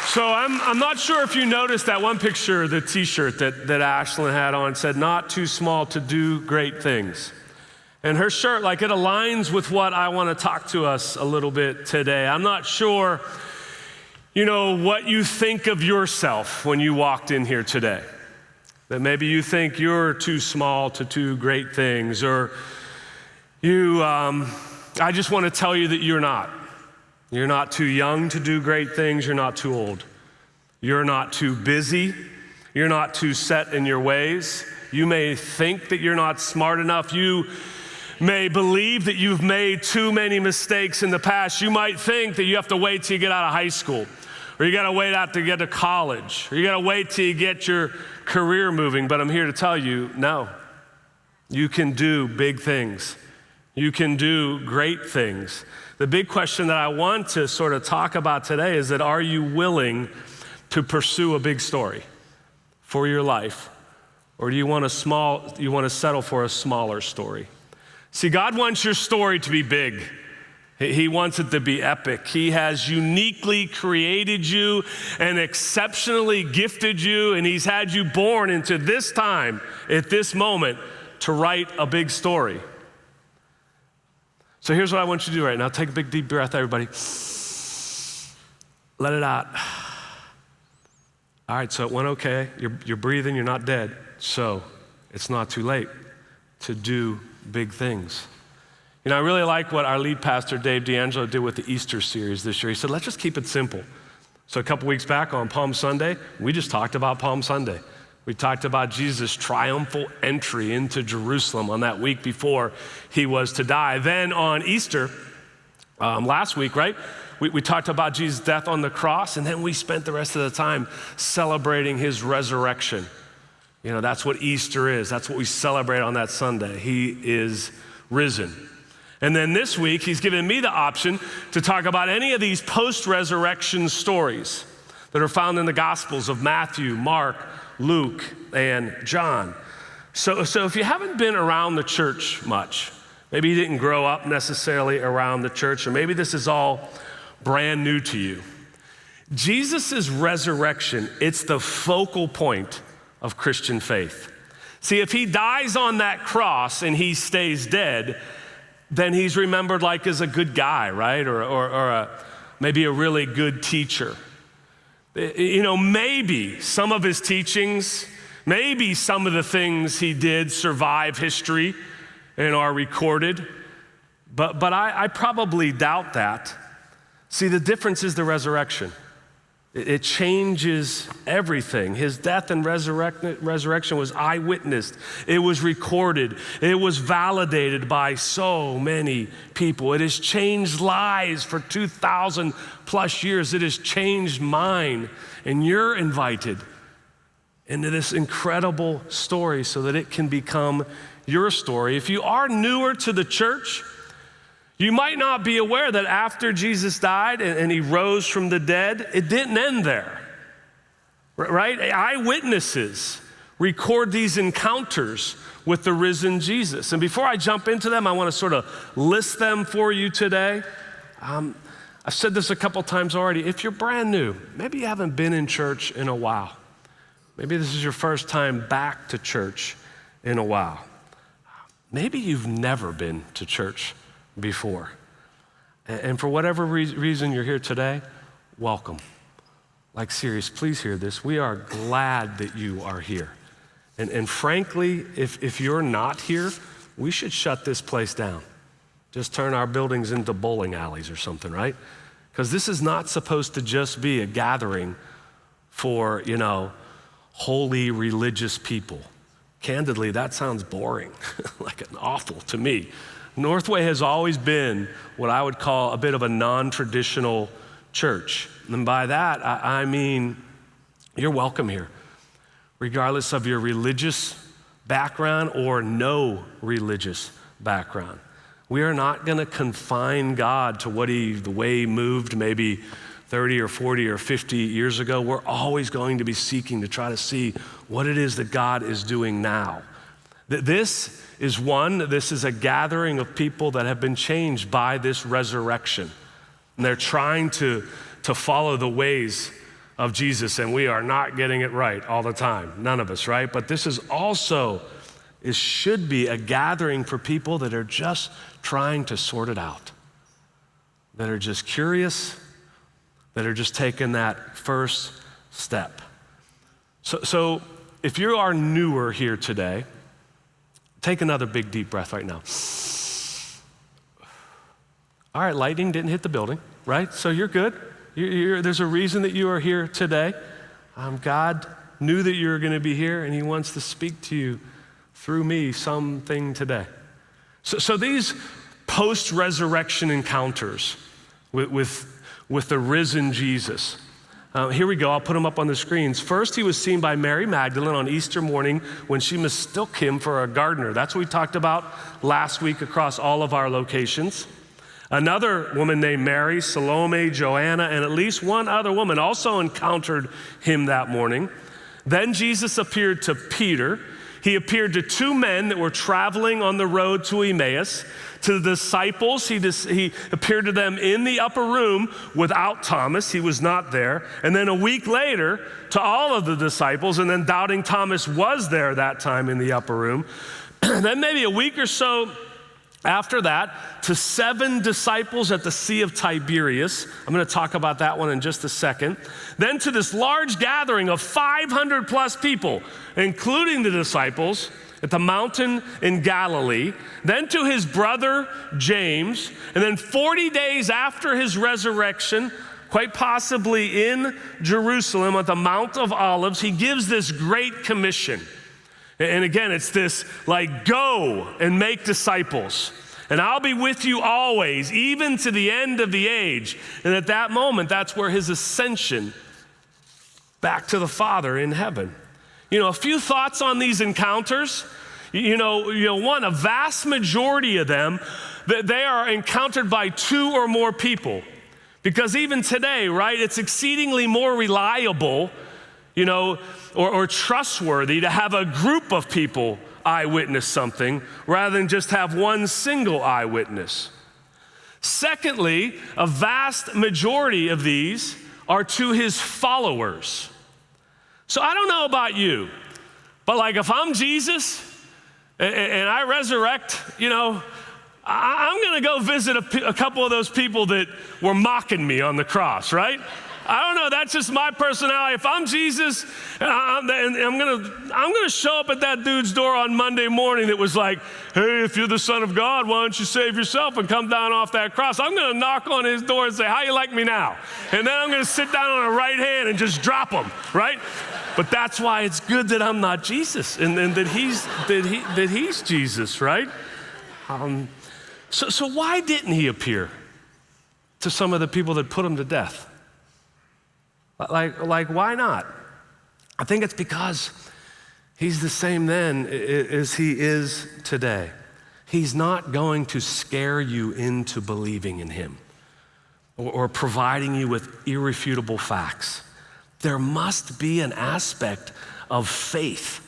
So I'm not sure if you noticed that one picture, the t-shirt that Ashlyn had on said, "Not too small to do great things." And her shirt, like, it aligns with what I want to talk to us a little bit today. I'm not sure, what you think of yourself when you walked in here today. That maybe you think you're too small to do great things, or I just want to tell you that you're not. You're not too young to do great things. You're not too old. You're not too busy. You're not too set in your ways. You may think that you're not smart enough. You may believe that you've made too many mistakes in the past. You might think that you have to wait till you get out of high school, or you got to wait out to get to college, or you got to wait till you get your career moving. But I'm here to tell you, no. You can do big things. You can do great things. The big question that I want to sort of talk about today is that, are you willing to pursue a big story for your life? Or do you want to settle for a smaller story? See, God wants your story to be big. He wants it to be epic. He has uniquely created you and exceptionally gifted you, and He's had you born into this time, at this moment, to write a big story. So here's what I want you to do right now. Take a big, deep breath, everybody. Let it out. All right, so it went okay. You're breathing, you're not dead. So it's not too late to do big things. I really like what our lead pastor, Dave D'Angelo, did with the Easter series this year. He said, let's just keep it simple. So a couple weeks back on Palm Sunday, we just talked about Palm Sunday. We talked about Jesus' triumphal entry into Jerusalem on that week before He was to die. Then on Easter, last week, right, we talked about Jesus' death on the cross, and then we spent the rest of the time celebrating His resurrection. That's what Easter is. That's what we celebrate on that Sunday. He is risen. And then this week, He's given me the option to talk about any of these post-resurrection stories that are found in the Gospels of Matthew, Mark, Luke, and John. So if you haven't been around the church much, maybe you didn't grow up necessarily around the church, or maybe this is all brand new to you. Jesus' resurrection, it's the focal point of Christian faith. See, if He dies on that cross and He stays dead, then He's remembered like as a good guy, right? Or maybe a really good teacher. Maybe some of His teachings, maybe some of the things He did survive history and are recorded, but I probably doubt that. See, the difference is the resurrection. It changes everything. His death and resurrection was eyewitnessed. It was recorded. It was validated by so many people. It has changed lives for 2,000 plus years. It has changed mine. And you're invited into this incredible story so that it can become your story. If you are newer to the church, you might not be aware that after Jesus died and He rose from the dead, it didn't end there, right? Eyewitnesses record these encounters with the risen Jesus. And before I jump into them, I want to sort of list them for you today. I've said this a couple times already. If you're brand new, maybe you haven't been in church in a while. Maybe this is your first time back to church in a while. Maybe you've never been to church before. And for whatever reason you're here today, welcome. Like, serious, please hear this. We are glad that you are here. And frankly, if you're not here, we should shut this place down. Just turn our buildings into bowling alleys or something, right? Because this is not supposed to just be a gathering for, holy religious people. Candidly, that sounds boring, like an awful to me. Northway has always been what I would call a bit of a non-traditional church. And by that, I mean you're welcome here, regardless of your religious background or no religious background. We are not going to confine God to the way He moved maybe 30 or 40 or 50 years ago. We're always going to be seeking to try to see what it is that God is doing now. This is a gathering of people that have been changed by this resurrection. And they're trying to follow the ways of Jesus, and we are not getting it right all the time. None of us, right? But this is also, it should be a gathering for people that are just trying to sort it out, that are just curious, that are just taking that first step. So if you are newer here today, take another big deep breath right now. All right, lightning didn't hit the building, right? So you're good. There's a reason that you are here today. God knew that you were going to be here, and he wants to speak to you through me something today. So these post-resurrection encounters with the risen Jesus. Here we go, I'll put them up on the screens. First, he was seen by Mary Magdalene on Easter morning when she mistook him for a gardener. That's what we talked about last week across all of our locations. Another woman named Mary, Salome, Joanna, and at least one other woman also encountered him that morning. Then Jesus appeared to Peter. He appeared to two men that were traveling on the road to Emmaus. To the disciples, he appeared to them in the upper room without Thomas. He was not there. And then a week later, to all of the disciples, and then doubting Thomas was there that time in the upper room. Then maybe a week or so after that, to 7 disciples at the Sea of Tiberias. I'm going to talk about that one in just a second. Then to this large gathering of 500 plus people, including the disciples, at the mountain in Galilee. Then to his brother James. And then 40 days after his resurrection, quite possibly in Jerusalem at the Mount of Olives, he gives this great commission. And again, it's this like, go and make disciples. And I'll be with you always, even to the end of the age. And at that moment, that's where his ascension back to the Father in heaven. A few thoughts on these encounters. One, a vast majority of them, they are encountered by 2 or more people. Because even today, right, it's exceedingly more reliable, or trustworthy to have a group of people eyewitness something rather than just have one single eyewitness. Secondly, a vast majority of these are to his followers. So I don't know about you, but like if I'm Jesus and I resurrect, I'm going to go visit a couple of those people that were mocking me on the cross, right? I don't know, that's just my personality. If I'm Jesus, and I'm gonna show up at that dude's door on Monday morning that was like, hey, if you're the Son of God, why don't you save yourself and come down off that cross? I'm gonna knock on his door and say, how you like me now? And then I'm gonna sit down on a right hand and just drop him, right? But that's why it's good that I'm not Jesus and that he's Jesus, right? So why didn't he appear to some of the people that put him to death? Like, why not? I think it's because he's the same then as he is today. He's not going to scare you into believing in him or providing you with irrefutable facts. There must be an aspect of faith,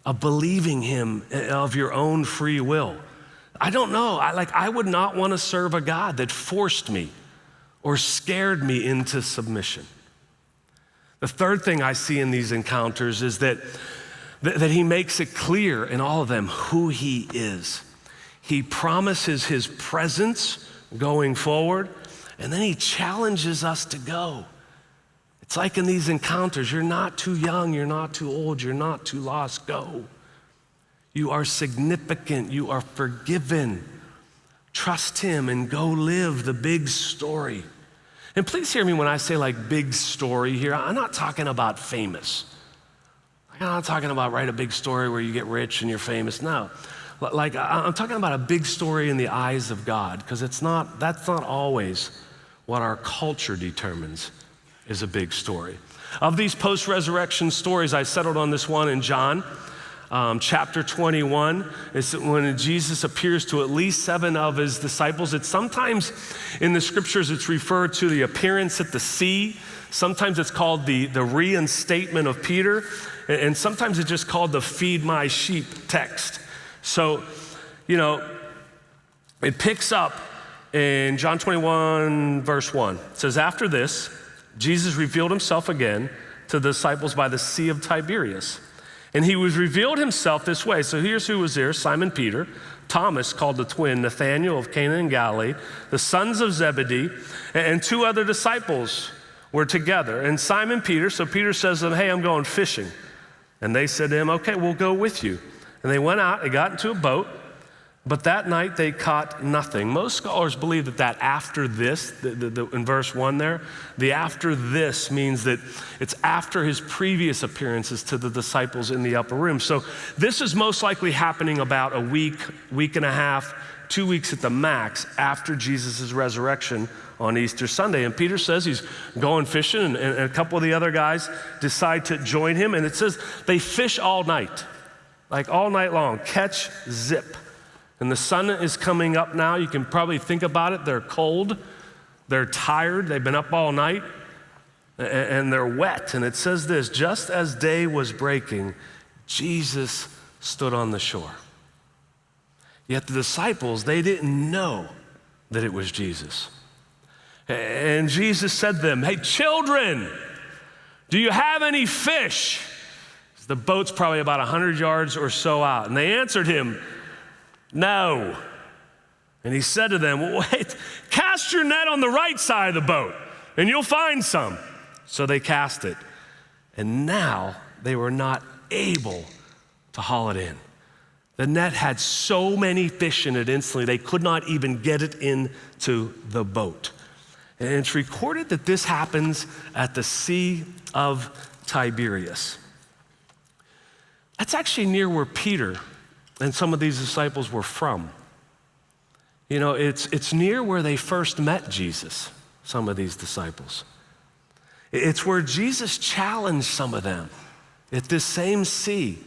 of believing him of your own free will. I don't know, I would not want to serve a God that forced me or scared me into submission. The third thing I see in these encounters is that he makes it clear in all of them who he is. He promises his presence going forward, and then he challenges us to go. It's like in these encounters, you're not too young, you're not too old, you're not too lost, go. You are significant, you are forgiven. Trust him and go live the big story. And please hear me when I say like big story here. I'm not talking about famous. I'm not talking about write a big story where you get rich and you're famous. No, like I'm talking about a big story in the eyes of God, because that's not always what our culture determines is a big story. Of these post-resurrection stories, I settled on this one in John. Chapter 21, is when Jesus appears to at least 7 of his disciples. It's sometimes in the scriptures, it's referred to the appearance at the sea. Sometimes it's called the reinstatement of Peter. And sometimes it's just called the feed my sheep text. So, it picks up in John 21, verse 1. It says, after this, Jesus revealed himself again to the disciples by the Sea of Tiberias. And he was revealed himself this way. So here's who was there: Simon Peter, Thomas called the twin, Nathanael of Cana in Galilee, the sons of Zebedee, and two other disciples were together. And Simon Peter, so Peter says to them, "Hey, I'm going fishing." And they said to him, "Okay, we'll go with you." And they went out, they got into a boat, but that night they caught nothing. Most scholars believe that after this, in verse 1 there, the after this means that it's after his previous appearances to the disciples in the upper room. So this is most likely happening about a week, week and a half, 2 weeks at the max after Jesus' resurrection on Easter Sunday. And Peter says he's going fishing, and a couple of the other guys decide to join him. And it says they fish all night, like all night long, catch, zip. And the sun is coming up now. You can probably think about it. They're cold, they're tired, they've been up all night, and they're wet. And it says this: just as day was breaking, Jesus stood on the shore. Yet the disciples, they didn't know that it was Jesus. And Jesus said to them, "Hey, children, do you have any fish?" The boat's probably about 100 yards or so out. And they answered him, "No." And he said to them, "Well, wait, cast your net on the right side of the boat and you'll find some." So they cast it. And now they were not able to haul it in. The net had so many fish in it instantly, they could not even get it into the boat. And it's recorded that this happens at the Sea of Tiberias. That's actually near where Peter and some of these disciples were from. You know, it's near where they first met Jesus, some of these disciples. It's where Jesus challenged some of them at this same sea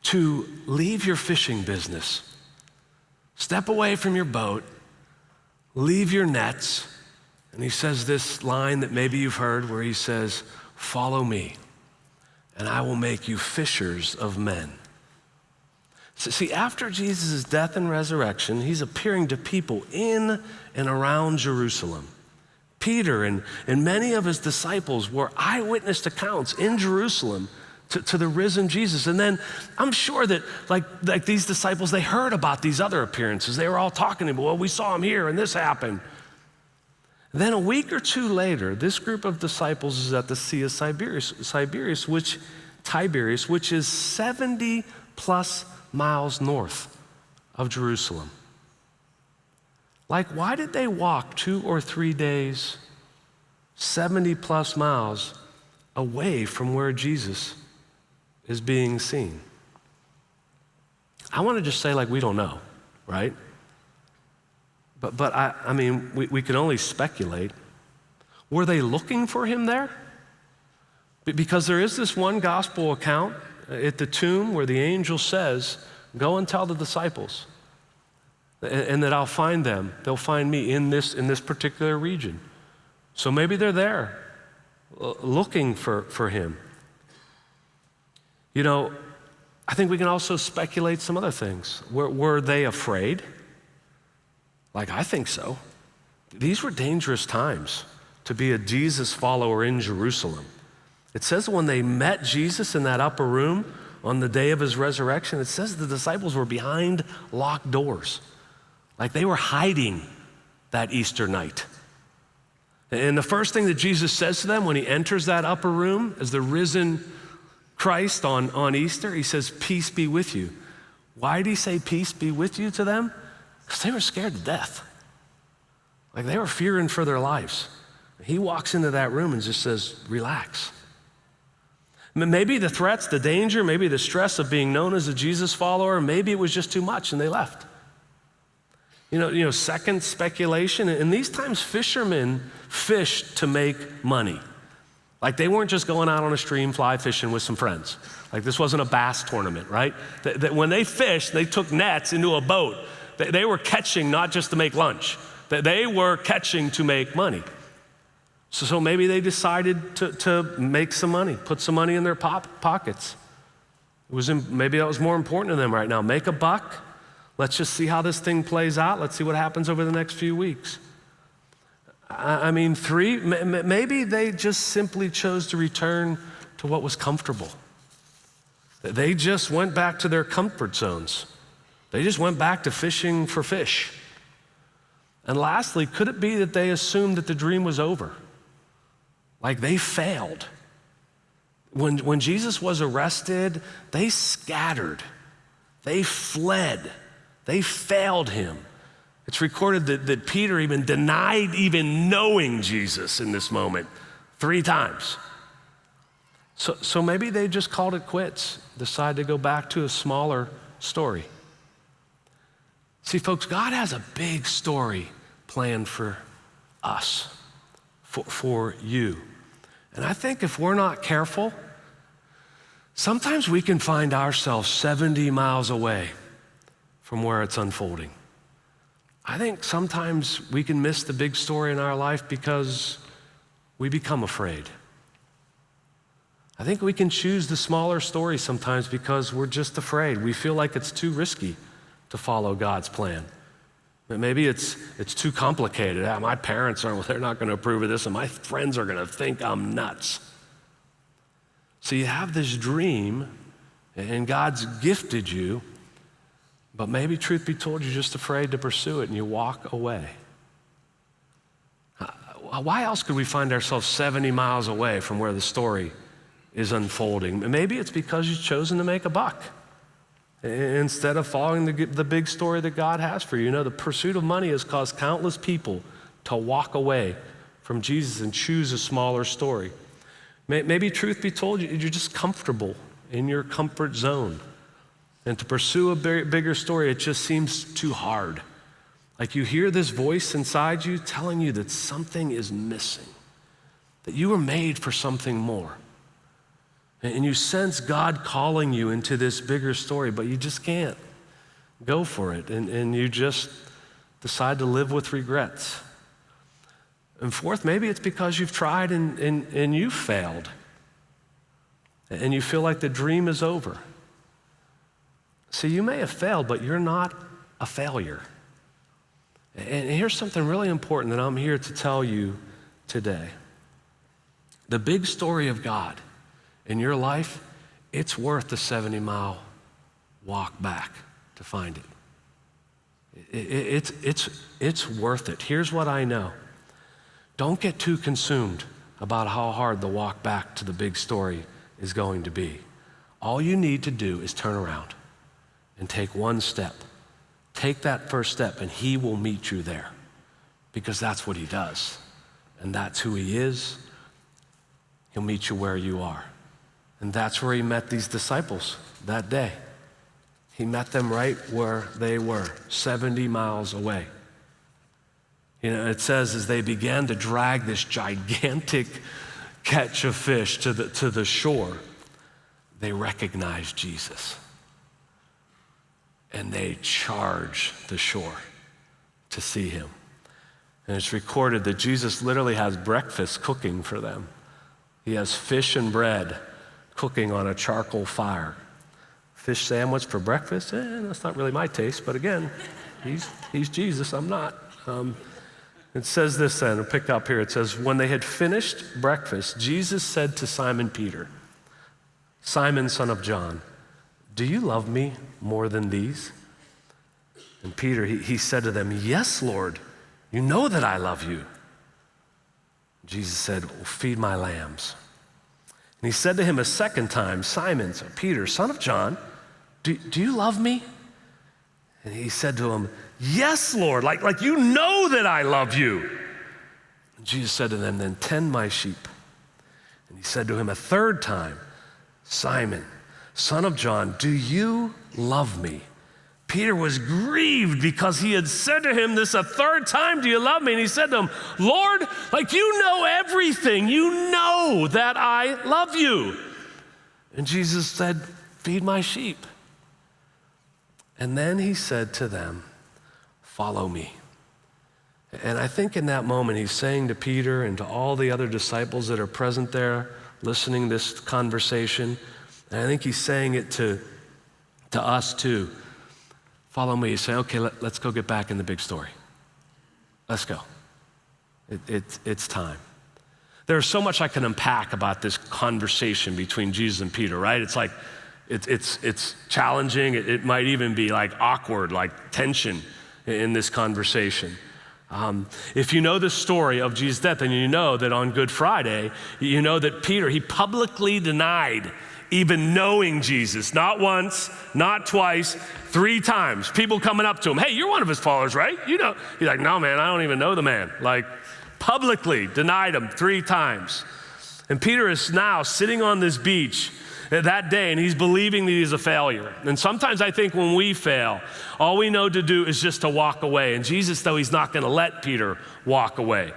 to leave your fishing business, step away from your boat, leave your nets. And he says this line that maybe you've heard where he says, "Follow me, and I will make you fishers of men." So see, after Jesus' death and resurrection, he's appearing to people in and around Jerusalem. Peter and many of his disciples were eyewitness accounts in Jerusalem to the risen Jesus. And then I'm sure that like these disciples, they heard about these other appearances. They were all talking to him, "Well, we saw him here and this happened." Then a week or two later, this group of disciples is at the Sea of Tiberias, which is 70 plus miles north of Jerusalem. Like, why did they walk 2 or 3 days, 70 plus miles away from where Jesus is being seen? I want to just say, like, we don't know, right? But I mean, we can only speculate. Were they looking for him there? Because there is this one gospel account at the tomb where the angel says, "Go and tell the disciples, and that I'll find them. They'll find me in this particular region." So maybe they're there looking for him. You know, I think we can also speculate some other things. Were they afraid? Like, I think so. These were dangerous times to be a Jesus follower in Jerusalem. It says when they met Jesus in that upper room on the day of his resurrection, it says the disciples were behind locked doors. Like they were hiding that Easter night. And the first thing that Jesus says to them when he enters that upper room as the risen Christ on Easter, he says, "Peace be with you." Why did he say peace be with you to them? Because they were scared to death. Like they were fearing for their lives. He walks into that room and just says, "Relax." Maybe the threats, the danger, maybe the stress of being known as a Jesus follower, maybe it was just too much and they left. You know, second speculation, in these times fishermen fished to make money. Like they weren't just going out on a stream fly fishing with some friends. Like this wasn't a bass tournament, right? When they fished, they took nets into a boat. They were catching not just to make lunch. They were catching to make money. So maybe they decided to make some money, put some money in their pockets. Maybe that was more important to them right now. Make a buck. Let's just see how this thing plays out. Let's see what happens over the next few weeks. I mean, 3, maybe they just simply chose to return to what was comfortable. They just went back to their comfort zones. They just went back to fishing for fish. And lastly, could it be that they assumed that the dream was over? Like they failed. When Jesus was arrested, they scattered. They fled. They failed him. It's recorded that Peter even denied even knowing Jesus in this moment 3 times. So maybe they just called it quits, decided to go back to a smaller story. See, folks, God has a big story planned for us, for you. And I think if we're not careful, sometimes we can find ourselves 70 miles away from where it's unfolding. I think sometimes we can miss the big story in our life because we become afraid. I think we can choose the smaller story sometimes because we're just afraid. We feel like it's too risky to follow God's plan. But maybe it's too complicated. My parents they're not going to approve of this, and my friends are going to think I'm nuts. So you have this dream, and God's gifted you, but maybe, truth be told, you're just afraid to pursue it, and you walk away. Why else could we find ourselves 70 miles away from where the story is unfolding? Maybe it's because you've chosen to make a buck instead of following the big story that God has for you. You know, the pursuit of money has caused countless people to walk away from Jesus and choose a smaller story. Maybe, truth be told, you're just comfortable in your comfort zone. And to pursue a bigger story, it just seems too hard. Like you hear this voice inside you telling you that something is missing, that you were made for something more. And you sense God calling you into this bigger story, but you just can't go for it. And you just decide to live with regrets. And fourth, maybe it's because you've tried and you've failed. And you feel like the dream is over. See, you may have failed, but you're not a failure. And here's something really important that I'm here to tell you today. The big story of God in your life, it's worth the 70-mile walk back to find it. It's worth it. Here's what I know. Don't get too consumed about how hard the walk back to the big story is going to be. All you need to do is turn around and take one step. Take that first step and he will meet you there, because that's what he does. And that's who he is. He'll meet you where you are. And that's where he met these disciples that day. He met them right where they were, 70 miles away. You know, it says as they began to drag this gigantic catch of fish to the shore, they recognized Jesus. And they charge the shore to see him. And it's recorded that Jesus literally has breakfast cooking for them. He has fish and bread cooking on a charcoal fire. Fish sandwich for breakfast? That's not really my taste, but again, he's Jesus, I'm not. It says this then, I'll pick up here. It says, when they had finished breakfast, Jesus said to Simon Peter, Simon, son of John, do you love me more than these? And Peter, he said to them, yes, Lord, you know that I love you. Jesus said, well, feed my lambs. And he said to him a second time, Simon, so Peter, son of John, do you love me? And he said to him, yes, Lord, like you know that I love you. And Jesus said to them, then tend my sheep. And he said to him a third time, Simon, son of John, do you love me? Peter was grieved because he had said to him this a third time, do you love me? And he said to him, Lord, like you know everything. You know that I love you. And Jesus said, feed my sheep. And then he said to them, follow me. And I think in that moment, he's saying to Peter and to all the other disciples that are present there, listening to this conversation, and I think he's saying it to us too. Follow me. He's saying, okay, let's go get back in the big story. Let's go. It's time. There's so much I can unpack about this conversation between Jesus and Peter, right? It's like, it's challenging. It might even be like awkward, like tension in this conversation. If you know the story of Jesus' death, then you know that on Good Friday, you know that Peter, he publicly denied even knowing Jesus, not once, not twice, 3 times. People coming up to him, hey, you're one of his followers, right? You know, he's like, no, man, I don't even know the man. Like, publicly denied him 3 times. And Peter is now sitting on this beach that day, and he's believing that he's a failure. And sometimes I think when we fail, all we know to do is just to walk away. And Jesus, though, he's not going to let Peter walk away.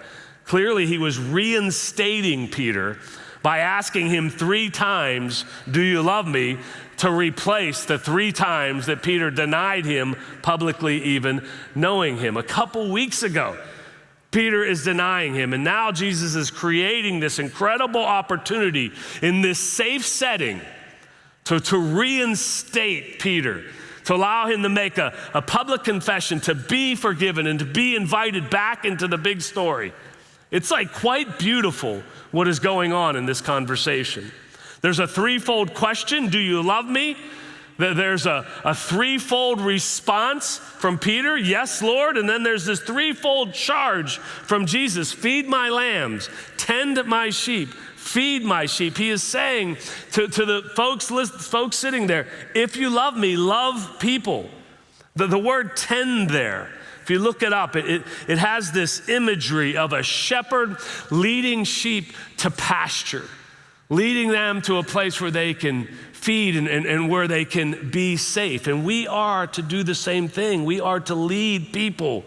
Clearly, he was reinstating Peter by asking him 3 times, do you love me, to replace the 3 times that Peter denied him publicly even knowing him. A couple weeks ago, Peter is denying him, and now Jesus is creating this incredible opportunity in this safe setting to reinstate Peter, to allow him to make a public confession, to be forgiven, and to be invited back into the big story. It's like quite beautiful what is going on in this conversation. There's a 3-fold question, do you love me? There's a 3-fold response from Peter, yes, Lord. And then there's this 3-fold charge from Jesus, feed my lambs, tend my sheep, feed my sheep. He is saying to the folks sitting there, if you love me, love people. The word tend there, if you look it up, it has this imagery of a shepherd leading sheep to pasture, leading them to a place where they can feed and where they can be safe. And we are to do the same thing. We are to lead people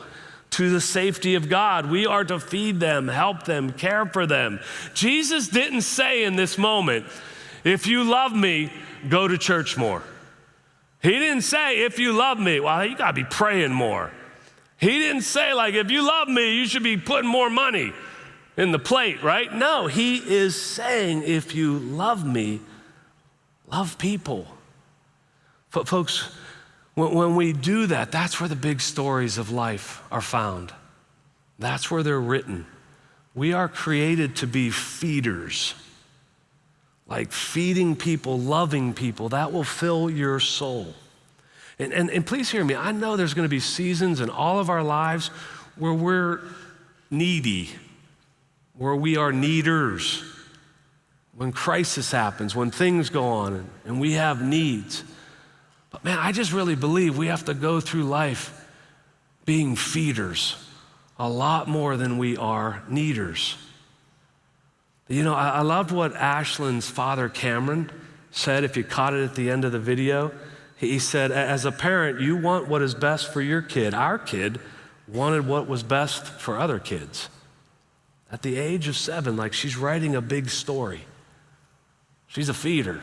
to the safety of God. We are to feed them, help them, care for them. Jesus didn't say in this moment, if you love me, go to church more. He didn't say, if you love me, well, you gotta be praying more. He didn't say, like, if you love me, you should be putting more money in the plate, right? No, he is saying, if you love me, love people. Folks, when we do that, that's where the big stories of life are found. That's where they're written. We are created to be feeders, like feeding people, loving people. That will fill your soul. And please hear me. I know there's going to be seasons in all of our lives where we're needy, where we are needers. When crisis happens, when things go on and we have needs. But man, I just really believe we have to go through life being feeders a lot more than we are needers. You know, I loved what Ashlyn's father, Cameron, said, if you caught it at the end of the video. He said, as a parent, you want what is best for your kid. Our kid wanted what was best for other kids. At the age of 7, like she's writing a big story. She's a feeder,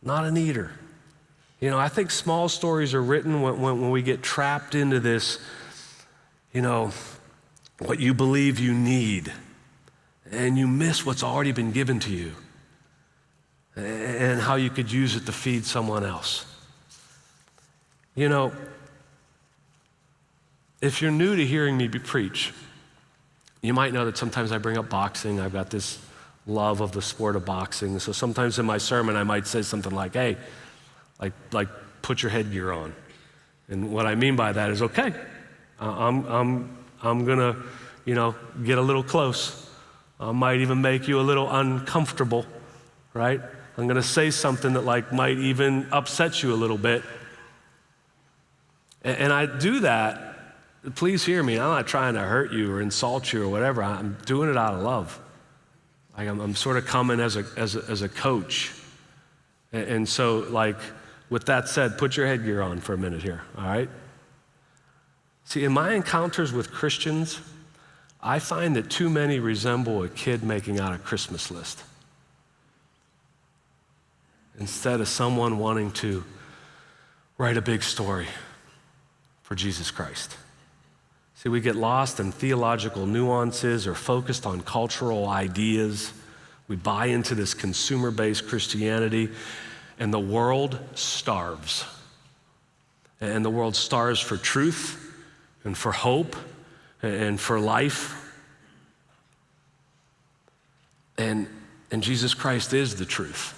not an eater. You know, I think small stories are written when we get trapped into this, you know, what you believe you need, and you miss what's already been given to you and how you could use it to feed someone else. You know, if you're new to hearing me preach, you might know that sometimes I bring up boxing. I've got this love of the sport of boxing. So sometimes in my sermon, I might say something like, hey, like put your headgear on. And what I mean by that is, okay, I'm gonna, you know, get a little close. I might even make you a little uncomfortable, right? I'm gonna say something that like might even upset you a little bit. And I do that, please hear me, I'm not trying to hurt you or insult you or whatever. I'm doing it out of love. Like I'm sort of coming as a coach. And so, like, with that said, put your headgear on for a minute here, all right? See, in my encounters with Christians, I find that too many resemble a kid making out a Christmas list instead of someone wanting to write a big story for Jesus Christ. See, we get lost in theological nuances or focused on cultural ideas. We buy into this consumer-based Christianity, and the world starves. And the world starves for truth and for hope and for life. And Jesus Christ is the truth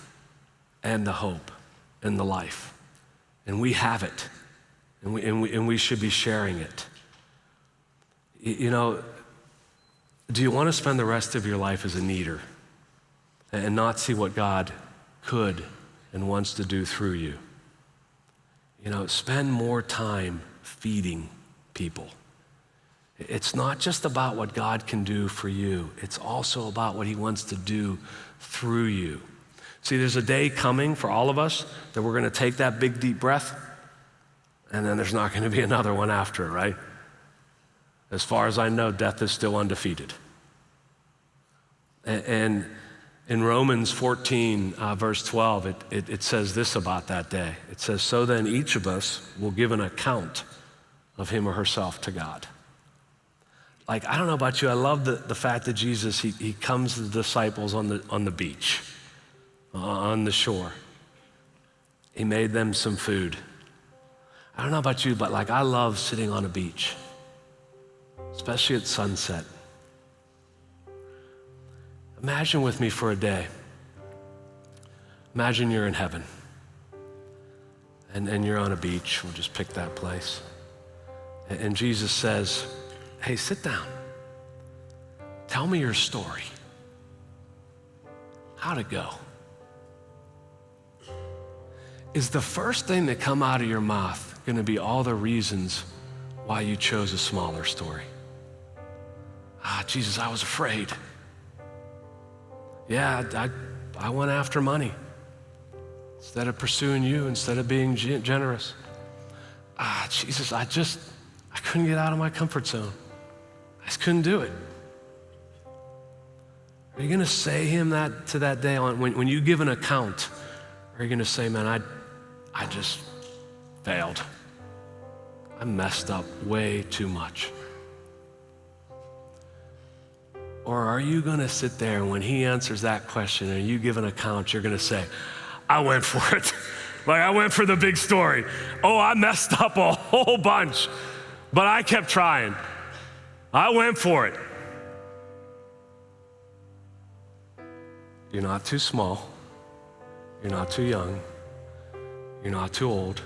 and the hope and the life. And we have it. And we should be sharing it. You know, do you want to spend the rest of your life as a needer and not see what God could and wants to do through you? You know, spend more time feeding people. It's not just about what God can do for you. It's also about what he wants to do through you. See, there's a day coming for all of us that we're going to take that big, deep breath, and then there's not going to be another one after it, right? As far as I know, death is still undefeated. And in Romans 14, verse 12, it says this about that day. It says, so then each of us will give an account of him or herself to God. Like, I don't know about you, I love the fact that Jesus, he comes to the disciples on the beach, on the shore. He made them some food. I don't know about you, but like I love sitting on a beach, especially at sunset. Imagine with me for a day. Imagine you're in heaven and you're on a beach. We'll just pick that place. And Jesus says, hey, sit down. Tell me your story. How'd it go? Is the first thing that come out of your mouth going to be all the reasons why you chose a smaller story? Jesus, I was afraid. Yeah, I went after money instead of pursuing you, instead of being generous. Jesus, I couldn't get out of my comfort zone. I just couldn't do it. Are you going to say him that to that day on when you give an account? Are you going to say, man, I just failed. I messed up way too much. Or are you going to sit there and when he answers that question and you give an account, you're going to say, I went for it. Like I went for the big story. Oh, I messed up a whole bunch, but I kept trying. I went for it. You're not too small. You're not too young. You're not too old.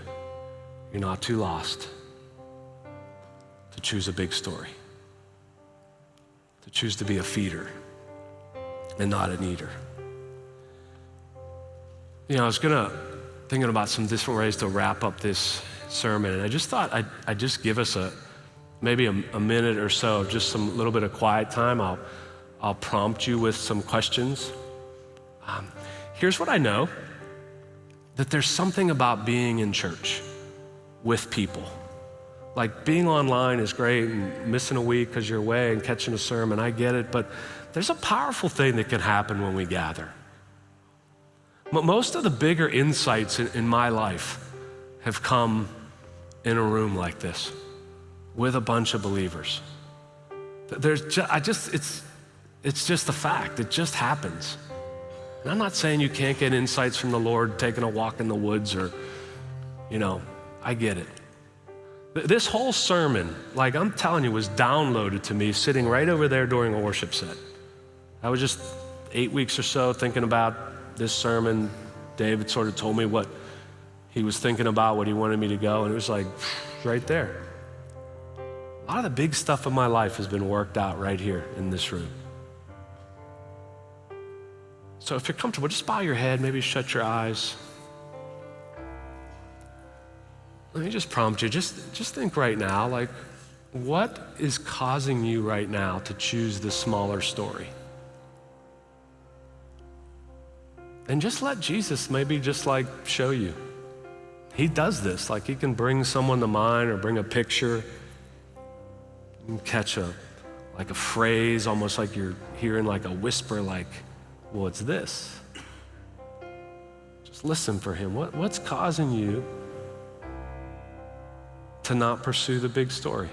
You're not too lost to choose a big story. To choose to be a feeder and not an eater. You know, I was thinking about some different ways to wrap up this sermon, and I just thought I'd just give us maybe a minute or so of just some little bit of quiet time. I'll prompt you with some questions. Here's what I know, that there's something about being in church with people. Like being online is great and missing a week because you're away and catching a sermon, I get it, but there's a powerful thing that can happen when we gather. Most of the bigger insights in my life have come in a room like this with a bunch of believers. It's just a fact, it just happens. And I'm not saying you can't get insights from the Lord taking a walk in the woods or, I get it. This whole sermon, like I'm telling you, was downloaded to me sitting right over there during a worship set. I was just 8 weeks or so thinking about this sermon. David sort of told me what he was thinking about, what he wanted me to go, and it was like right there. A lot of the big stuff in my life has been worked out right here in this room. So if you're comfortable, just bow your head, maybe shut your eyes. Let me just prompt you, just think right now, like what is causing you right now to choose the smaller story? And just let Jesus maybe just like show you. He does this, like he can bring someone to mind or bring a picture. You can catch a phrase, almost like you're hearing like a whisper, like, well, it's this. Just listen for him. What's causing you to not pursue the big story?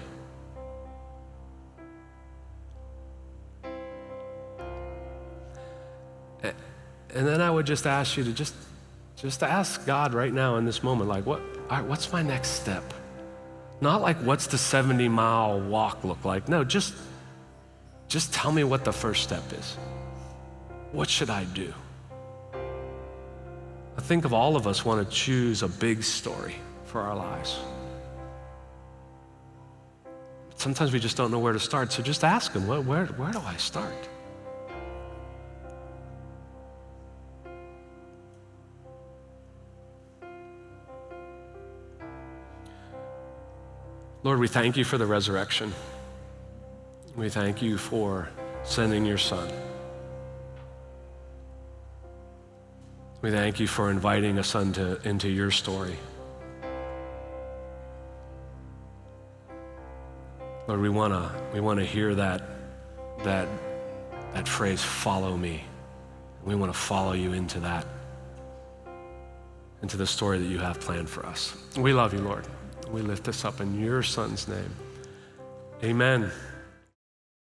And then I would just ask you to just ask God right now in this moment, like, what's my next step? Not like, what's the 70-mile walk look like? No, just tell me what the first step is. What should I do? I think of all of us want to choose a big story for our lives. Sometimes we just don't know where to start, so just ask him, where do I start? Lord, we thank you for the resurrection. We thank you for sending your Son. We thank you for inviting us into your story. Lord, we want to hear that phrase, follow me. We want to follow you into that, into the story that you have planned for us. We love you, Lord. We lift this up in your Son's name. Amen.